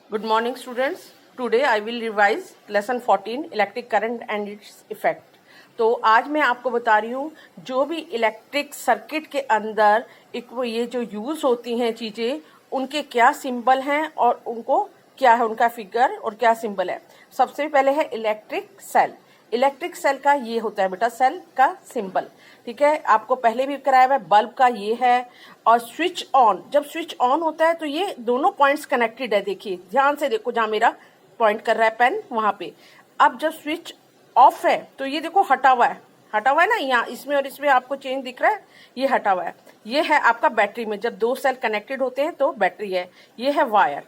Good morning students. Today I will revise lesson 14 electric current and its effect. तो आज मैं आपको बता रही हूँ जो भी इलेक्ट्रिक सर्किट के अंदर ये जो यूज होती हैं चीजें उनके क्या सिंबल हैं और उनको क्या है उनका फिगर और क्या सिंबल है। सबसे पहले है इलेक्ट्रिक सेल। इलेक्ट्रिक सेल का ये होता है बेटा सेल का सिंबल, ठीक है। आपको पहले भी कराया हुआ है। बल्ब का ये है और स्विच ऑन, जब स्विच ऑन होता है तो ये दोनों पॉइंट्स कनेक्टेड है। देखिए ध्यान से देखो, जहां मेरा पॉइंट कर रहा है पेन वहां पे। अब जब स्विच ऑफ है तो ये देखो हटा हुआ है ना, यहाँ इसमें और इसमें आपको चेंज दिख रहा है, ये हटा हुआ है। ये है आपका बैटरी में, जब दो सेल कनेक्टेड होते हैं तो बैटरी है। ये है वायर,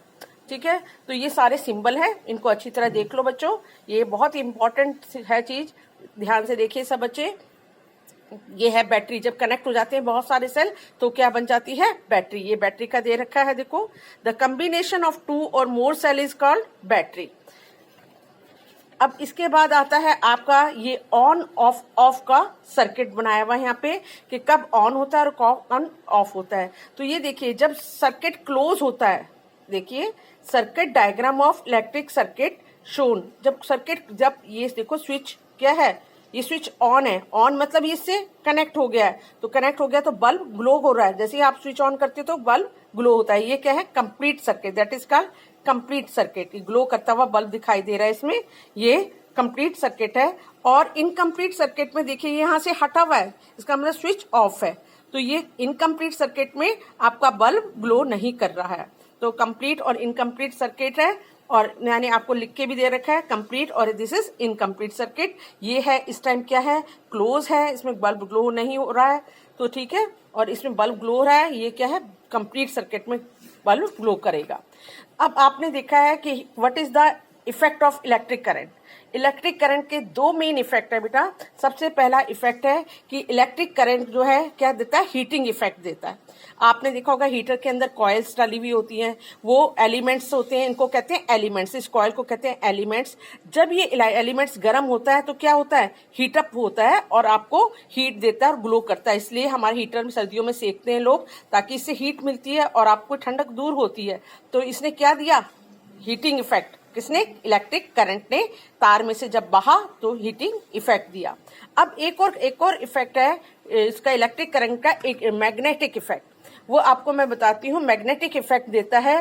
ठीक है। तो ये सारे सिंबल हैं, इनको अच्छी तरह देख लो बच्चों, ये बहुत इंपॉर्टेंट है चीज, ध्यान से देखिए सब बच्चे। ये है बैटरी, जब कनेक्ट हो जाते हैं बहुत सारे सेल तो क्या बन जाती है बैटरी। ये बैटरी का दे रखा है देखो, द कॉम्बिनेशन ऑफ 2 और मोर सेल इज कॉल्ड बैटरी। अब इसके बाद आता है आपका ये ऑन ऑफ का सर्किट बनाया हुआ है यहाँ पे कि कब ऑन होता है और कब ऑफ होता है। तो ये देखिए जब सर्किट क्लोज होता है, देखिए circuit diagram of electric circuit shown. जब ये देखो स्विच क्या है, ये स्विच ऑन है, ऑन मतलब ये इससे कनेक्ट हो गया है, तो कनेक्ट हो गया तो बल्ब ग्लो हो रहा है। जैसे ही आप स्विच ऑन करते हो तो बल्ब ग्लो होता है। ये क्या है complete circuit, that is called complete circuit. Glow करता हुआ बल्ब दिखाई दे रहा है इसमें, ये कंप्लीट सर्किट है। और इनकम्प्लीट सर्किट में देखिए यहाँ से हटा हुआ है, इसका मतलब स्विच ऑफ है। तो ये इनकम्प्लीट सर्किट में आपका बल्ब ग्लो नहीं कर रहा है। तो कंप्लीट और इनकम्प्लीट सर्किट है, और यानी आपको लिख के भी दे रखा है कंप्लीट और दिस इज इनकम्प्लीट सर्किट। ये है इस टाइम क्या है क्लोज है, इसमें बल्ब ग्लो नहीं हो रहा है, तो ठीक है। और इसमें बल्ब ग्लो हो रहा है, ये क्या है कंप्लीट सर्किट में बल्ब ग्लो करेगा। अब आपने देखा है कि what is the effect of electric current. Electric current के दो मेन इफेक्ट है बेटा। सबसे पहला इफेक्ट है कि इलेक्ट्रिक करंट जो है क्या देता है, हीटिंग इफेक्ट देता है। आपने देखा होगा हीटर के अंदर कॉइल्स डाली हुई होती हैं, वो एलिमेंट्स होते हैं, इनको कहते हैं एलिमेंट्स, इस कॉइल को कहते हैं एलिमेंट्स। जब ये एलिमेंट्स गर्म होता है तो क्या होता है हीटअप होता है और आपको हीट देता है और ग्लो करता है। इसलिए हमारे हीटर में सर्दियों में सेकते हैं लोग, ताकि इससे हीट मिलती है और आपको ठंडक दूर होती है। तो इसने क्या दिया हीटिंग इफेक्ट, किसने इलेक्ट्रिक करंट ने तार में से जब बहा तो हीटिंग इफेक्ट दिया। अब एक और इफेक्ट है इसका इलेक्ट्रिक करंट का, एक मैग्नेटिक इफेक्ट, वो आपको मैं बताती हूँ। मैग्नेटिक इफेक्ट देता है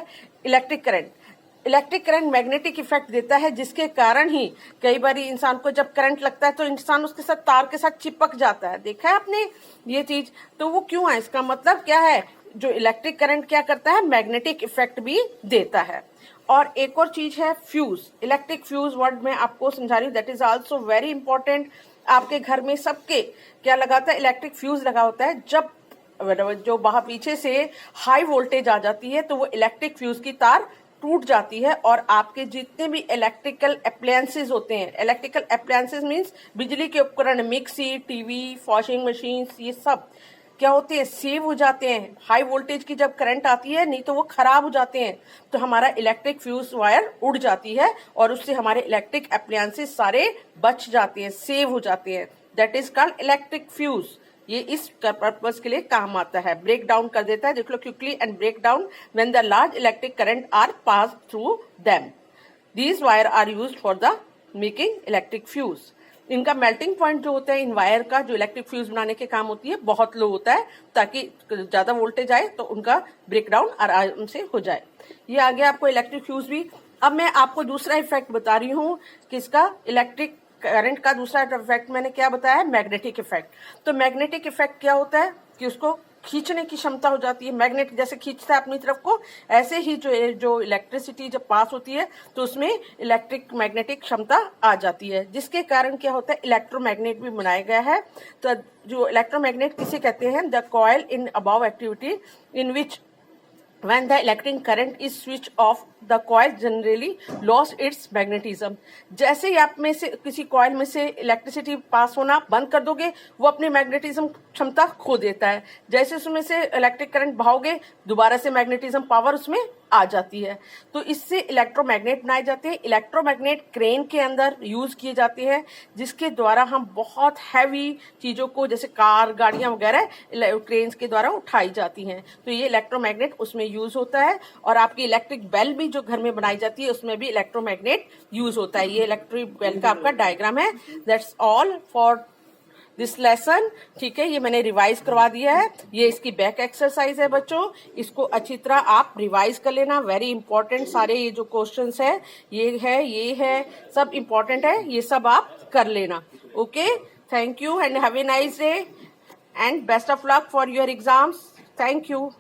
इलेक्ट्रिक करंट मैग्नेटिक इफेक्ट देता है, जिसके कारण ही कई बार इंसान को जब करंट लगता है तो इंसान उसके साथ तार के साथ चिपक जाता है। देखा है आपने ये चीज, तो वो क्यों है, इसका मतलब क्या है, जो इलेक्ट्रिक करंट क्या करता है मैग्नेटिक इफेक्ट भी देता है। और एक और चीज है फ्यूज, इलेक्ट्रिक फ्यूज वर्ड में आपको समझा रही हूँ, that is also very important. आपके घर में सबके क्या लगाता है इलेक्ट्रिक फ्यूज लगा होता है। जब जो बाहर पीछे से हाई वोल्टेज आ जाती है तो वो इलेक्ट्रिक फ्यूज की तार टूट जाती है और आपके जितने भी इलेक्ट्रिकल अप्लायंसेस होते हैं, इलेक्ट्रिकल अप्लायंसेस मींस बिजली के उपकरण, मिक्सी, टीवी, वॉशिंग मशीन, ये सब क्या होते हैं सेव हो जाते हैं। हाई वोल्टेज की जब करंट आती है नहीं तो वो खराब हो जाते हैं, तो हमारा इलेक्ट्रिक फ्यूज वायर उड़ जाती है और उससे हमारे इलेक्ट्रिक अप्लायंसेस सारे बच जाते हैं, सेव हो जाते हैं। That is called electric fuse. ये इस पर्पज के लिए काम आता है, ब्रेक डाउन कर देता है। देख लो quickly and break down when the large electric current are pass through them. These wire are used for the making electric fuse. इनका मेल्टिंग पॉइंट जो होता है इन वायर का, जो इलेक्ट्रिक फ्यूज बनाने के काम होती है, बहुत लो होता है, ताकि ज्यादा वोल्टेज आए तो उनका ब्रेकडाउन आराम से हो जाए। ये आ गया आपको इलेक्ट्रिक फ्यूज भी। अब मैं आपको दूसरा इफेक्ट बता रही हूँ किसका, इलेक्ट्रिक करंट का दूसरा इफेक्ट मैंने क्या बताया है मैग्नेटिक इफेक्ट। तो मैग्नेटिक इफेक्ट क्या होता है कि उसको खींचने की क्षमता हो जाती है। मैग्नेट जैसे खींचता है अपनी तरफ को, ऐसे ही जो इलेक्ट्रिसिटी जब पास होती है तो उसमें इलेक्ट्रिक मैग्नेटिक क्षमता आ जाती है, जिसके कारण क्या होता है इलेक्ट्रोमैग्नेट भी बनाया गया है। तो जो इलेक्ट्रोमैग्नेट किसे कहते हैं, the coil in above activity in which when the electric current is switched off the coil generally lost its magnetism। जैसे ही आप में से किसी कॉइल में से इलेक्ट्रिसिटी पास होना बंद कर दोगे वो अपने मैग्नेटिज्म क्षमता खो देता है। जैसे उसमें से इलेक्ट्रिक करंट बहाओगे दोबारा से मैग्नेटिज्म पावर उसमें आ जाती है। तो इससे इलेक्ट्रोमैग्नेट बनाए जाते हैं। इलेक्ट्रोमैग्नेट क्रेन के अंदर यूज किए जाते हैं, जिसके द्वारा हम बहुत हैवी चीजों को जैसे कार गाड़ियां वगैरह क्रेन्स के द्वारा उठाई जाती हैं। तो ये इलेक्ट्रोमैग्नेट उसमें यूज होता है। और आपकी इलेक्ट्रिक बेल भी जो घर में बनाई जाती है उसमें भी इलेक्ट्रोमैग्नेट यूज होता है। ये इलेक्ट्रिक बेल का आपका डायग्राम है। That's all for this lesson. ठीक है, ये मैंने रिवाइज करवा दिया है। ये इसकी बैक एक्सरसाइज है बच्चों, इसको अच्छी तरह आप रिवाइज कर लेना। वेरी इंपॉर्टेंट सारे ये जो क्वेश्चंस है, ये है सब इंपॉर्टेंट है, ये सब आप कर लेना। Okay, thank you and have a nice day and best of luck for your exams. Thank you.